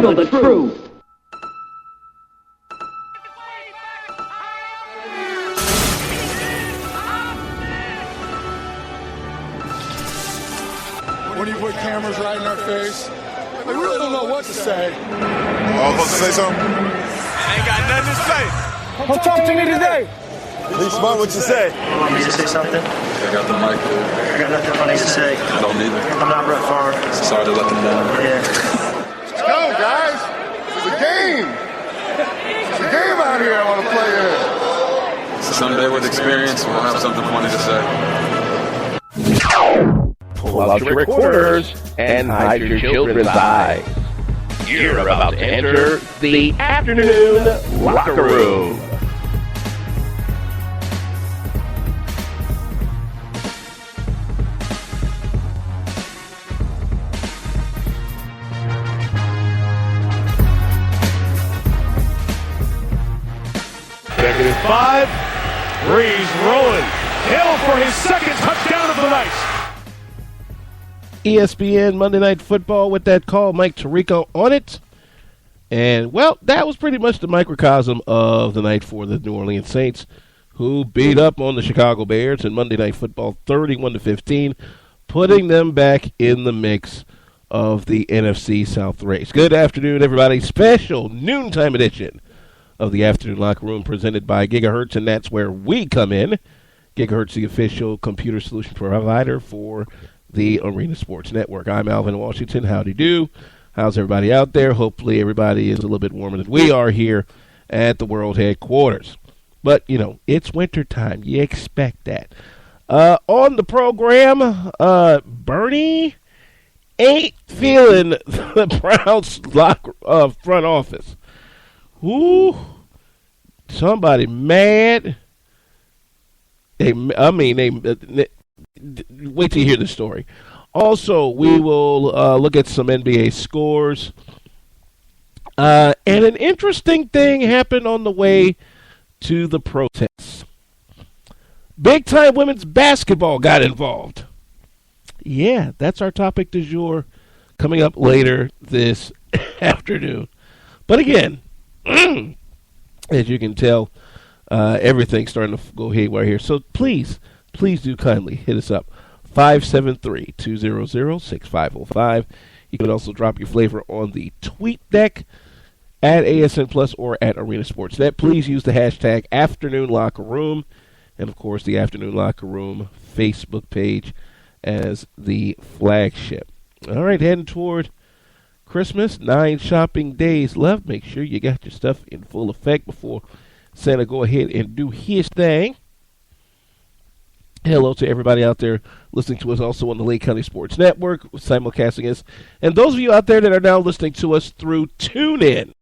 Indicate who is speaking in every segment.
Speaker 1: handle the truth.
Speaker 2: When you put cameras right in our face, I really don't know what to say.
Speaker 3: Oh, supposed to say something?
Speaker 2: I ain't got nothing to say.
Speaker 4: Come talk to me today.
Speaker 3: Please, Smart, what you say?
Speaker 5: You want me to say something?
Speaker 6: I got the mic.
Speaker 5: I got nothing funny to say.
Speaker 6: I don't either.
Speaker 5: I'm not Brett Favre.
Speaker 6: Sorry to let them down.
Speaker 5: Yeah.
Speaker 3: Let's go, guys. It's a game. It's a game out here I want to play in.
Speaker 6: Someday with experience, we'll have something funny to say.
Speaker 7: Pull out your recorders and hide your children's eyes. You're about to enter the afternoon locker room.
Speaker 4: Second and 5. Breeze rolling. Hill for his second touchdown of the night.
Speaker 8: ESPN Monday Night Football with that call, Mike Tirico on it. And, well, that was pretty much the microcosm of the night for the New Orleans Saints, who beat up on the Chicago Bears in Monday Night Football 31-15, putting them back in the mix of the NFC South race. Good afternoon, everybody. Special noontime edition of the Afternoon Locker Room presented by Gigahertz, and that's where we come in. Gigahertz, the official computer solution provider for the Arena Sports Network. I'm Alvin Washington. Howdy do. How's everybody out there? Hopefully everybody is a little bit warmer than we are here at the world headquarters. But, you know, it's winter time. You expect that. On the program, Bernie ain't feeling the Browns front office. Ooh, somebody mad. Wait till you hear the story. Also, we will look at some NBA scores. And an interesting thing happened on the way to the protests. Big-time women's basketball got involved. Yeah, that's our topic du jour coming up later this afternoon. But again, as you can tell, everything's starting to go haywire here. So please do kindly hit us up. 573-200-6505. You can also drop your flavor on the tweet deck at ASN Plus or at Arena Sportsnet. Please use the hashtag Afternoon Locker Room, and of course the Afternoon Locker Room Facebook page as the flagship. All right, heading toward Christmas, 9 shopping days left. Make sure you got your stuff in full effect before Santa go ahead and do his thing. Hello to everybody out there listening to us also on the Lake County Sports Network, simulcasting us. And those of you out there that are now listening to us through TuneIn,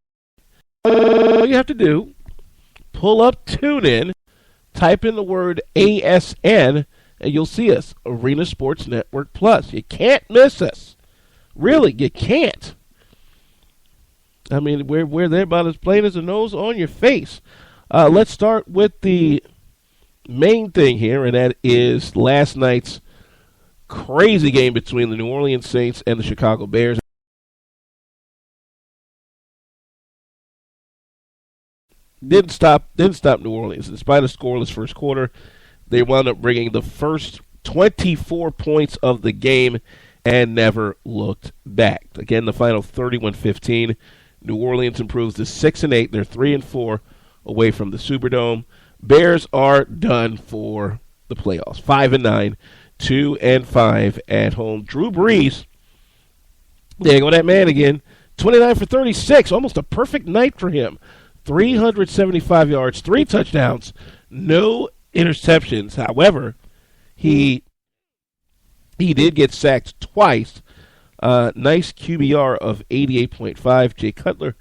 Speaker 8: all you have to do, pull up TuneIn, type in the word ASN, and you'll see us, Arena Sports Network Plus. You can't miss us. Really, you can't. I mean, we're there about as plain as a nose on your face. Let's start with the main thing here, and that is last night's crazy game between the New Orleans Saints and the Chicago Bears. Didn't stop New Orleans. Despite a scoreless first quarter, they wound up bringing the first 24 points of the game and never looked back. Again, the final 31-15. New Orleans improves to 6-8. They're 3-4 away from the Superdome. Bears are done for the playoffs. 5-9, 2-5 at home. Drew Brees, there go that man again. 29 for 36, almost a perfect night for him. 375 yards, 3 touchdowns, no interceptions. However, he did get sacked twice. Nice QBR of 88.5. Jay Cutler.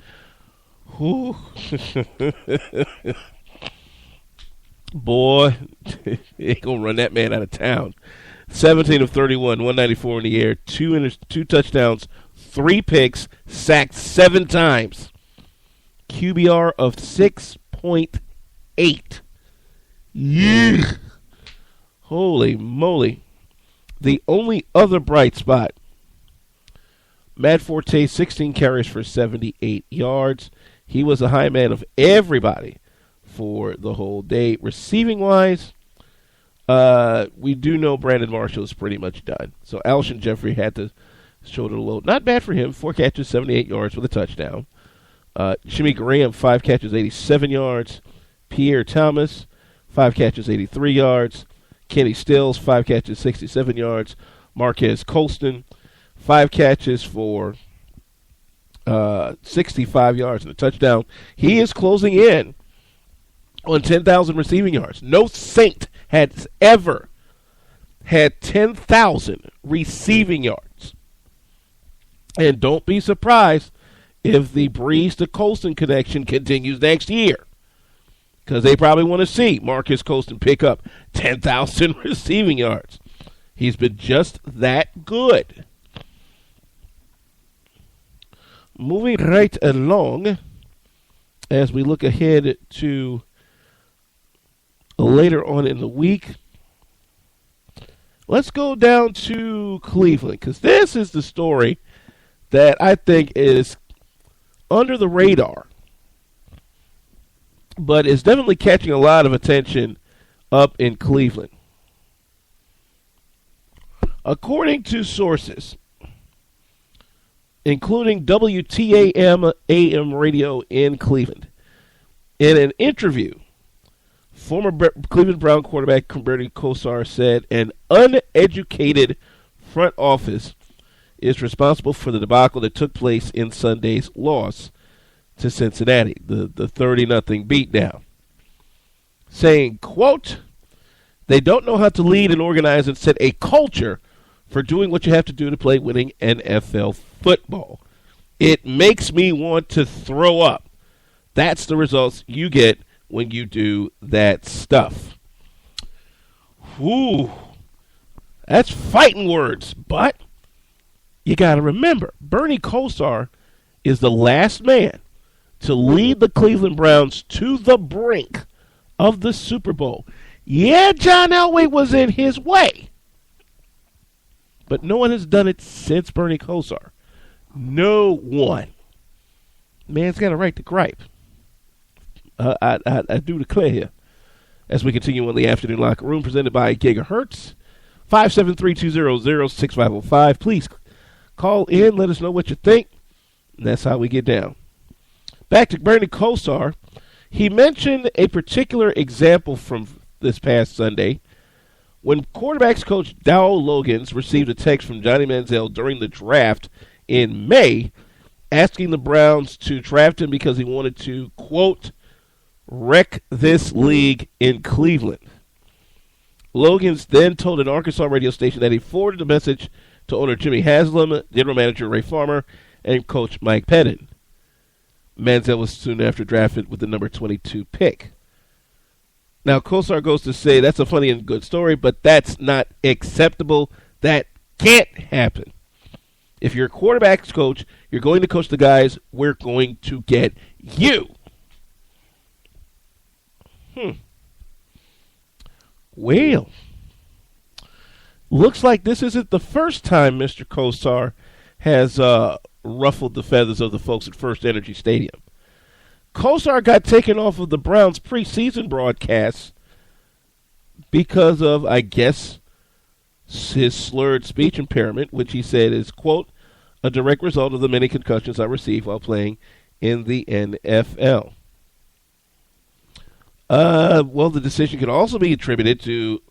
Speaker 8: Boy, ain't gonna run that man out of town. 17 of 31, 194 in the air, 2 touchdowns, 3 picks, sacked 7 times. QBR of 6.8. Yeah. Holy moly. The only other bright spot, Matt Forte, 16 carries for 78 yards. He was the high man of everybody for the whole day. Receiving-wise, we do know Brandon Marshall is pretty much done. So Alshon Jeffrey had to shoulder the load. Not bad for him. 4 catches, 78 yards with a touchdown. Jimmy Graham, 5 catches, 87 yards. Pierre Thomas, 5 catches, 83 yards. Kenny Stills, 5 catches, 67 yards. Marquez Colston, 5 catches for 65 yards and a touchdown. He is closing in on 10,000 receiving yards. No Saint has ever had 10,000 receiving yards. And don't be surprised if the Breeze to Colston connection continues next year, because they probably want to see Marcus Colston pick up 10,000 receiving yards. He's been just that good. Moving right along, as we look ahead to later on in the week, let's go down to Cleveland, because this is the story that I think is under the radar, but is definitely catching a lot of attention up in Cleveland. According to sources, including WTAM AM radio in Cleveland, in an interview, former Cleveland Brown quarterback Bernie Kosar said an uneducated front office is responsible for the debacle that took place in Sunday's loss to Cincinnati, the 30-0 beatdown, saying, quote, "They don't know how to lead and organize and set a culture for doing what you have to do to play winning NFL football. It makes me want to throw up. That's the results you get when you do that stuff." Whew. That's fighting words, but you got to remember, Bernie Kosar is the last man to lead the Cleveland Browns to the brink of the Super Bowl. Yeah, John Elway was in his way, but no one has done it since Bernie Kosar. No one. Man's got a right to gripe. I do declare here. As we continue on the Afternoon Locker Room, presented by Gigahertz, 573-200-6505. Please call in, let us know what you think, and that's how we get down. Back to Bernie Kosar. He mentioned a particular example from this past Sunday when quarterbacks coach Dow Logans received a text from Johnny Manziel during the draft in May asking the Browns to draft him because he wanted to, quote, "wreck this league in Cleveland." Logans then told an Arkansas radio station that he forwarded the message to owner Jimmy Haslam, general manager Ray Farmer, and coach Mike Pettin. Manziel was soon after drafted with the number 22 pick. Now, Kosar goes to say that's a funny and good story, but that's not acceptable. That can't happen. If you're a quarterback's coach, you're going to coach the guys we're going to get you. Well, looks like this isn't the first time Mr. Kosar has ruffled the feathers of the folks at First Energy Stadium. Kosar got taken off of the Browns' preseason broadcasts because of, I guess, his slurred speech impairment, which he said is, quote, "a direct result of the many concussions I received while playing in the NFL." Well, the decision could also be attributed to,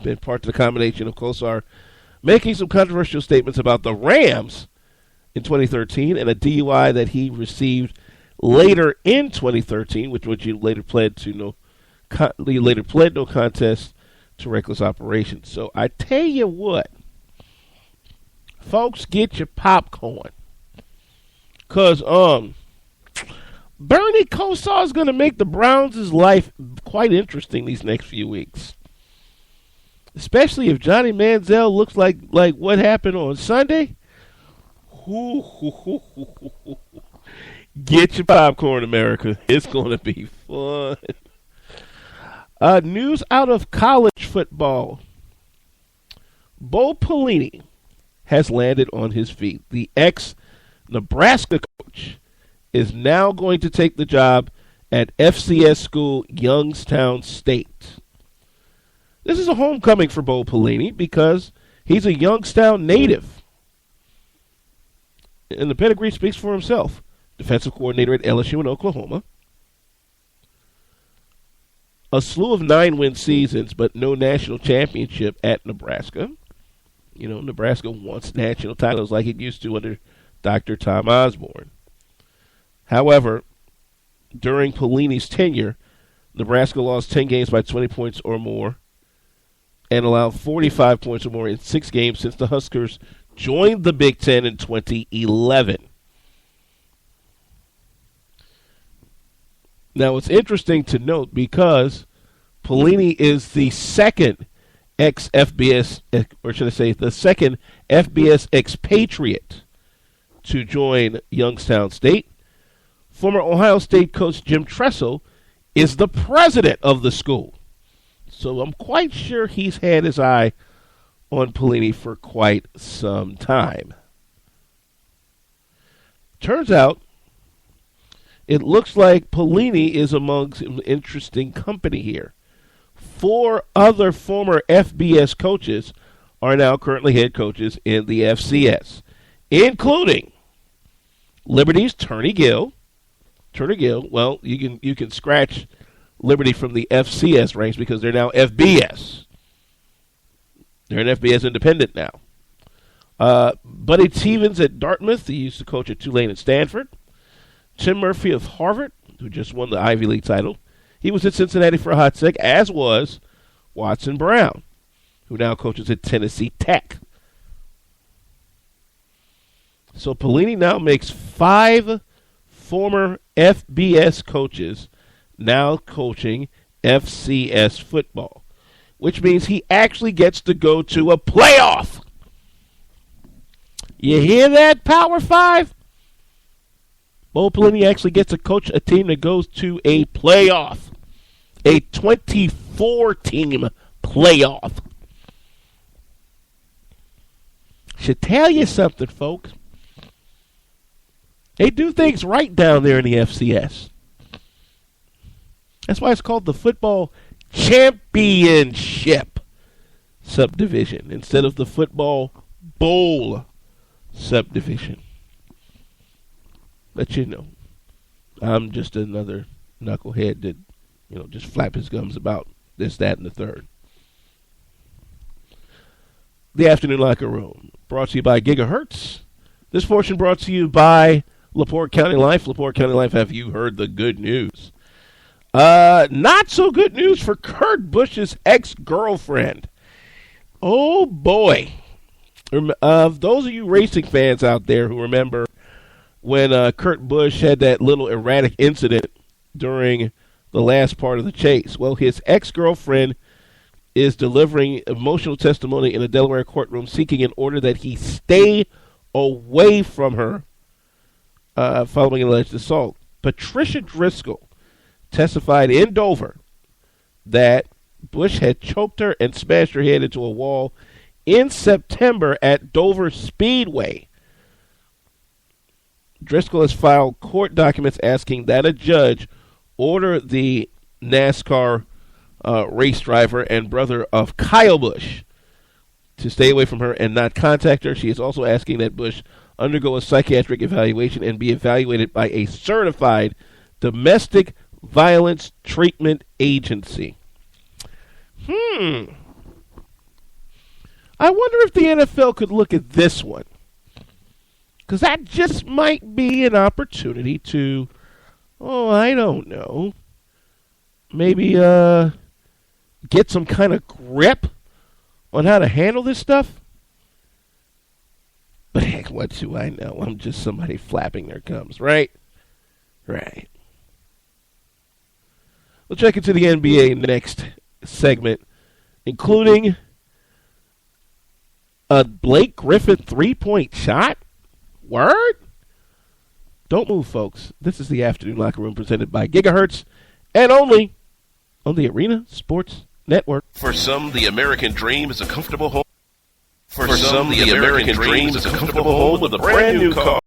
Speaker 8: in part to the combination of Kosar making some controversial statements about the Rams in 2013 and a DUI that he received later in 2013, which he later pled no contest to reckless operation. So I tell you what, folks, get your popcorn, cause Bernie Kosar is going to make the Browns' life quite interesting these next few weeks, especially if Johnny Manziel looks like what happened on Sunday. Get your popcorn, America. It's going to be fun. News out of college football. Bo Pelini has landed on his feet. The Nebraska coach, is now going to take the job at FCS school Youngstown State. This is a homecoming for Bo Pelini because he's a Youngstown native. And the pedigree speaks for himself. Defensive coordinator at LSU in Oklahoma. A slew of 9-win seasons, but no national championship at Nebraska. You know, Nebraska wants national titles like it used to under Dr. Tom Osborne. However, during Pelini's tenure, Nebraska lost 10 games by 20 points or more and allowed 45 points or more in 6 games since the Huskers joined the Big Ten in 2011. Now, it's interesting to note because Pelini is the second ex-FBS, or should I say the second FBS expatriate to join Youngstown State. Former Ohio State coach Jim Tressel is the president of the school. So I'm quite sure he's had his eye on Pelini for quite some time. Turns out, it looks like Pelini is amongst an interesting company here. 4 other former FBS coaches are now currently head coaches in the FCS, including Liberty's Turney Gill. Turney Gill, well, you can scratch Liberty from the FCS ranks because they're now FBS. They're an FBS independent now. Buddy Stevens at Dartmouth, he used to coach at Tulane and Stanford. Tim Murphy of Harvard, who just won the Ivy League title. He was at Cincinnati for a hot sec, as was Watson Brown, who now coaches at Tennessee Tech. So Pelini now makes 5 former FBS coaches now coaching FCS football, which means he actually gets to go to a playoff. You hear that, Power 5? Bo Pelini actually gets to coach a team that goes to a playoff. A 24-team playoff. Should tell you something, folks. They do things right down there in the FCS. That's why it's called the Football Championship Subdivision instead of the Football Bowl Subdivision. But you know, I'm just another knucklehead that, just flap his gums about this, that, and the third. The Afternoon Locker Room, brought to you by Gigahertz. This portion brought to you by LaPorte County Life. LaPorte County Life, have you heard the good news? Not so good news for Kurt Busch's ex-girlfriend. Oh, boy. Those of you racing fans out there who remember when Kurt Busch had that little erratic incident during the last part of the chase. Well, his ex-girlfriend is delivering emotional testimony in a Delaware courtroom seeking an order that he stay away from her following an alleged assault. Patricia Driscoll testified in Dover that Busch had choked her and smashed her head into a wall in September at Dover Speedway. Driscoll has filed court documents asking that a judge order the NASCAR race driver and brother of Kyle Busch to stay away from her and not contact her. She is also asking that Busch undergo a psychiatric evaluation and be evaluated by a certified domestic violence treatment agency. I wonder if the NFL could look at this one. Because that just might be an opportunity to, I don't know, maybe get some kind of grip on how to handle this stuff. But heck, what do I know? I'm just somebody flapping their gums, right? Right. We'll check into the NBA next segment, including a Blake Griffin three-point shot. Word? Don't move, folks. This is the Afternoon Locker Room presented by Gigahertz and only on the Arena Sports Network.
Speaker 7: For some, the American dream is a comfortable home. For some, the American dream is a comfortable home with a brand new car.